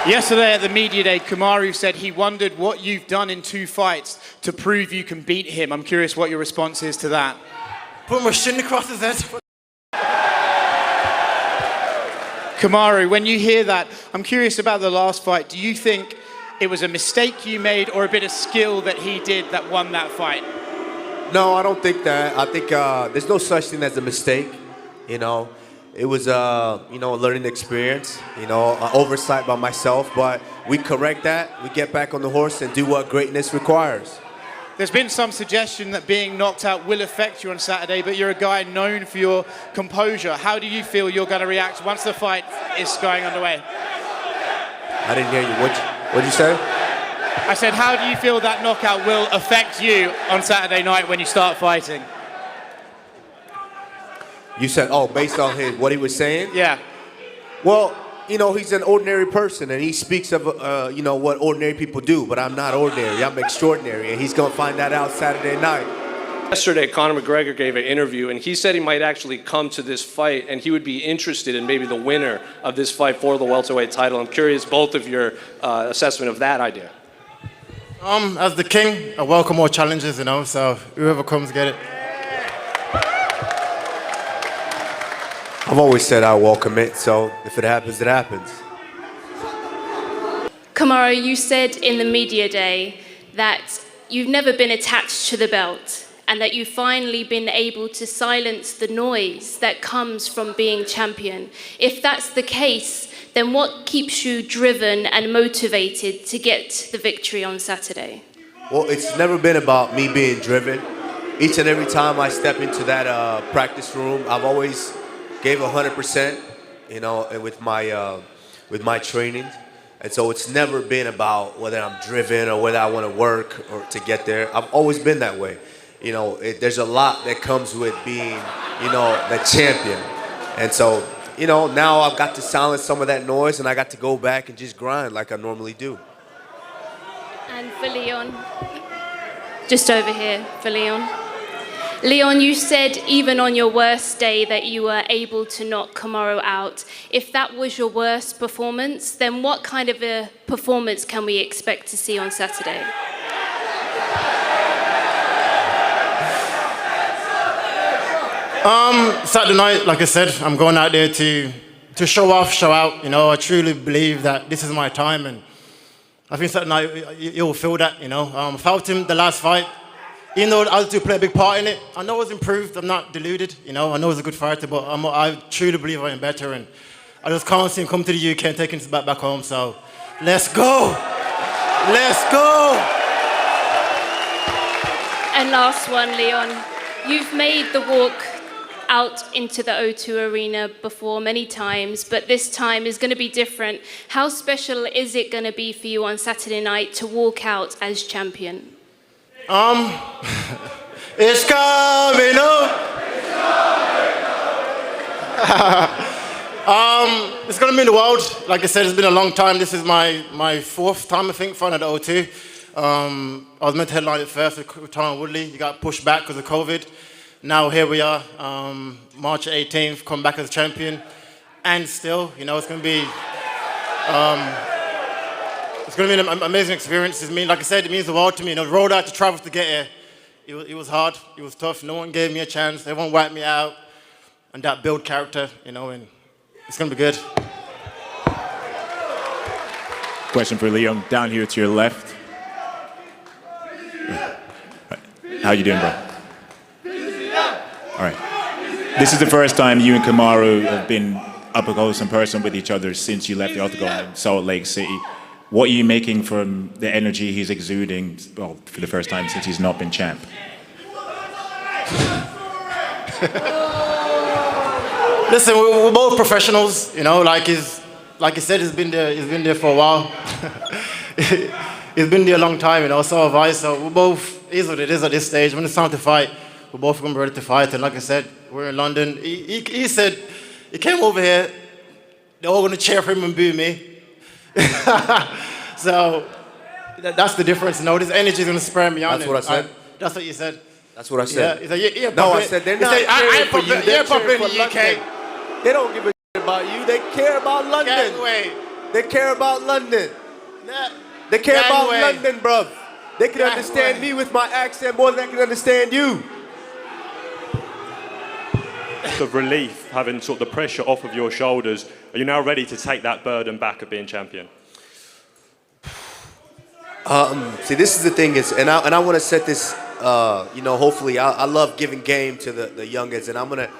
Yesterday at the media day, Kamaru said he wondered what you've done in 2 fights to prove you can beat him. I'm curious what your response is to that. Put my shin across his head. Kamaru, when you hear that, I'm curious about the last fight. Do you think it was a mistake you made or a bit of skill that he did that won that fight? No, I don't think that. I think there's no such thing as a mistake. You know, it was a learning experience. An oversight by myself, but we correct that. We get back on the horse and do what greatness requires. There's been some suggestion that being knocked out will affect you on Saturday, but you're a guy known for your composure. How do you feel you're going to react once the fight is going underway? I didn't hear you. What'd you say? I said, how do you feel that knockout will affect you on Saturday night when you start fighting? You said, based on what he was saying? Yeah. Well, he's an ordinary person, and he speaks of, what ordinary people do, but I'm not ordinary. I'm extraordinary, and he's going to find that out Saturday night. Yesterday, Conor McGregor gave an interview, and he said he might actually come to this fight, and he would be interested in maybe the winner of this fight for the welterweight title. I'm curious both of your assessment of that idea. As the king, I welcome all challenges, so whoever comes, get it. I've always said I welcome it, so if it happens, it happens. Kamaru, you said in the media day that you've never been attached to the belt and that you've finally been able to silence the noise that comes from being champion. If that's the case, then what keeps you driven and motivated to get the victory on Saturday? Well, it's never been about me being driven. Each and every time I step into that practice room, I've always gave 100%, with my training. And so it's never been about whether I'm driven or whether I want to work or to get there. I've always been that way. There's a lot that comes with being, the champion. And so, now I've got to silence some of that noise and I got to go back and just grind like I normally do. And for Leon, just over here for Leon. Leon, you said even on your worst day that you were able to knock Kamaru out. If that was your worst performance, then what kind of a performance can we expect to see on Saturday? Saturday night, like I said, I'm going out there to show off, show out. I truly believe that this is my time, and I think Saturday night you'll feel that. I felt him the last fight. Even though altitude played a big part in it, I know it's improved. I'm not deluded. I know he's a good fighter, but I truly believe I am better, and I just can't see him come to the UK and take him back home. So, let's go, let's go. And last one, Leon, you've made the walk out into the O2 Arena before many times, but this time is going to be different. How special is it going to be for you on Saturday night to walk out as champion? It's coming up. It's gonna mean the world. Like I said, it's been a long time. This is my 4th time, I think, fighting at the O2. I was meant to headline it first with Tyron Woodley. You got pushed back because of COVID. Now here we are, March 18th, come back as champion. And still, it's gonna be it's going to be an amazing experience. Like I said, it means the world to me. The road I had to travel to get here, it was hard, it was tough. No one gave me a chance. Everyone wiped me out. And that build character, and it's going to be good. Question for Leon, down here to your left. How you doing, bro? All right. This is the first time you and Kamaru have been up close and personal with each other since you left the Octagon in Salt Lake City. What are you making from the energy he's exuding, well, for the first time since he's not been champ? Listen, we're both professionals, like he said, he's been there for a while. He's been there a long time, so have I. So we're both, is what it is at this stage. When it's time to fight, we're both going to be ready to fight. And like I said, we're in London. He said, he came over here, they're all going to cheer for him and boo me. So that's the difference. This energy is going to spur me on. That's what I said. That's what you said. That's what I said. Yeah, no, I said they're not cheering for you. They're cheering for the UK. London. They don't give a shit about you. They care about London. Wait. They care about London. They care about London, bruv. They can understand me with my accent more than they can understand you. The relief, having sort of the pressure off of your shoulders, are you now ready to take that burden back of being champion? See, this is the thing is, and I want to set this, hopefully, I love giving game to the youngins, and I'm going to,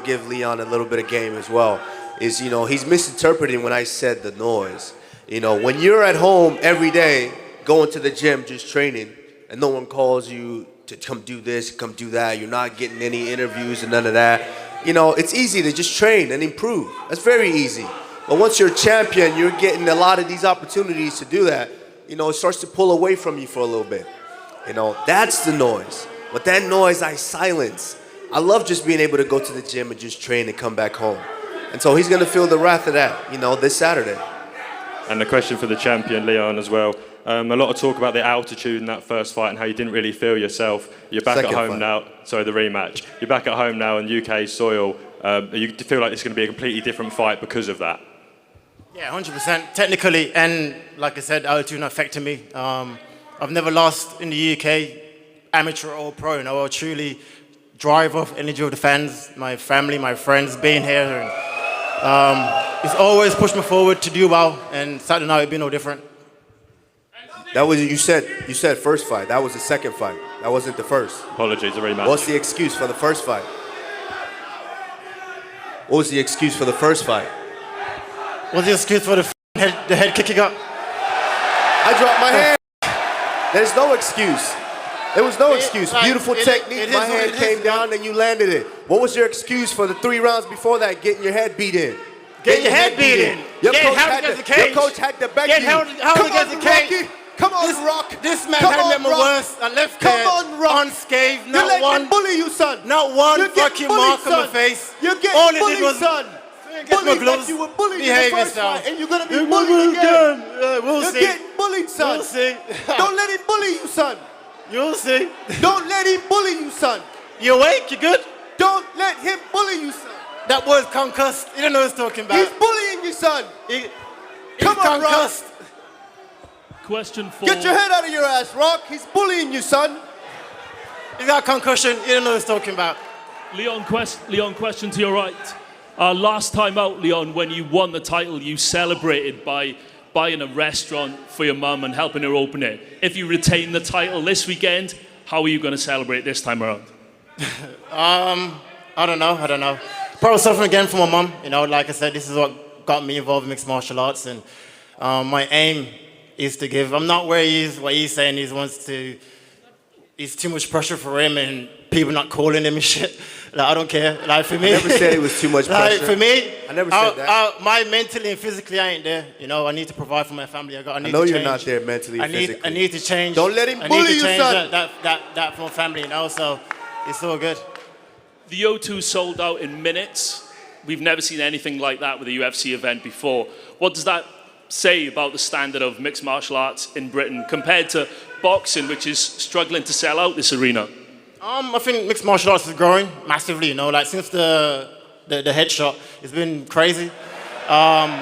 give Leon a little bit of game as well. Is, he's misinterpreting when I said the noise. When you're at home every day, going to the gym, just training, and no one calls you to come do this, come do that, you're not getting any interviews and none of that. It's easy to just train and improve. That's very easy. But once you're a champion, you're getting a lot of these opportunities to do that. It starts to pull away from you for a little bit. That's the noise. But that noise I silence. I love just being able to go to the gym and just train and come back home. And so he's going to feel the wrath of that, this Saturday. And the question for the champion, Leon, as well. A lot of talk about the altitude in that first fight and how you didn't really feel yourself. You're back at home now. Sorry, the rematch. You're back at home now on UK soil. You feel like it's going to be a completely different fight because of that? Yeah, 100%. Technically, and like I said, altitude not affecting me. I've never lost in the UK, amateur or pro. I truly drive off energy of the fans, my family, my friends, being here. And, it's always pushed me forward to do well, and Saturday night it'd be no different. That was you said first fight. That was the second fight. That wasn't the first. Apologies, the rematch. What's the excuse for the first fight? What was the excuse for the first fight? What's the excuse for the head kicking up? I dropped my hand. There's no excuse. There was no excuse. Beautiful technique. My hand came down and you landed it. What was your excuse for the 3 rounds before that, getting your head beat in? Getting your head beat in. Your coach had to back you. Come on, Rocky. Come on, Rock. This man had me worse. I left there unscathed. Not one bully you, son. Not one fucking mark on my face. You're getting bullied, son. Bullied like you were bullied in the first fight, and you're gonna be bullied again. You're getting bullied, son. We'll see. Don't let him bully you, son. You'll see. Don't let him bully you, son. You awake? You good? Don't let him bully you, son. That boy's concussed. You don't know what he's talking about. He's bullying you, son. He's Come on, concussed. Rock. Question 4. Get your head out of your ass, Rock. He's bullying you, son. He's got concussion. You don't know what he's talking about. Leon, question to your right. Last time out, Leon, when you won the title, you celebrated by buying a restaurant for your mum and helping her open it. If you retain the title this weekend, how are you going to celebrate this time around? I don't know. Probably something again for my mum. Like I said, this is what got me involved in mixed martial arts, and my aim is to give. I'm not where he is. What he's saying is it's too much pressure for him, and people not calling him and shit. Like, I don't care. Like, for me, I never said it was too much pressure. Like, for me, I never said that. My mentally and physically, I ain't there. I need to provide for my family. I know you're not there mentally and physically. I need to change. Don't let him bully you, son. That for my family, So it's all good. The O2 sold out in minutes. We've never seen anything like that with a UFC event before. What does that say about the standard of mixed martial arts in Britain compared to boxing, which is struggling to sell out this arena? I think mixed martial arts is growing massively. Like since the headshot, it's been crazy. The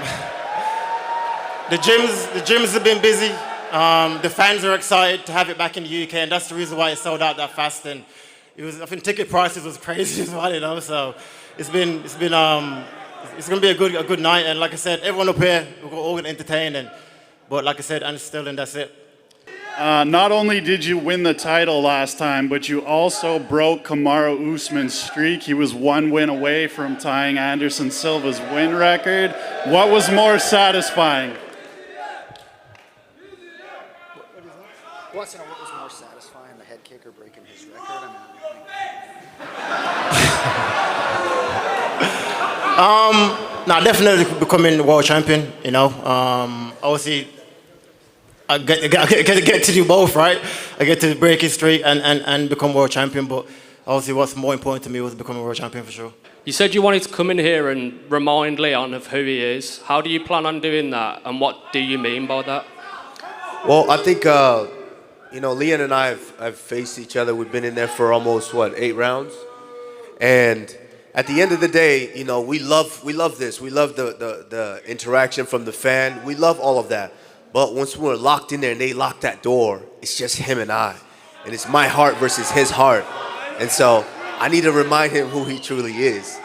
gyms have been busy. The fans are excited to have it back in the UK, and that's the reason why it sold out that fast. And I think ticket prices was crazy as well. So it's gonna be a good night. And like I said, everyone up here, we're all gonna entertain. But like I said, and still, and that's it. Not only did you win the title last time, but you also broke Kamaru Usman's streak. He was 1 win away from tying Anderson Silva's win record. What was more satisfying? What was more satisfying, the head kick or breaking his record? Definitely becoming world champion. Obviously, I get to do both, right? I get to break his streak and become world champion, but obviously what's more important to me was becoming world champion for sure. You said you wanted to come in here and remind Leon of who he is. How do you plan on doing that, and what do you mean by that? Well, I think, Leon and I have faced each other. We've been in there for almost, 8 rounds? And, at the end of the day, you know, we love this. We love the interaction from the fan. We love all of that. But once we're locked in there and they lock that door, it's just him and I. And it's my heart versus his heart. And so I need to remind him who he truly is.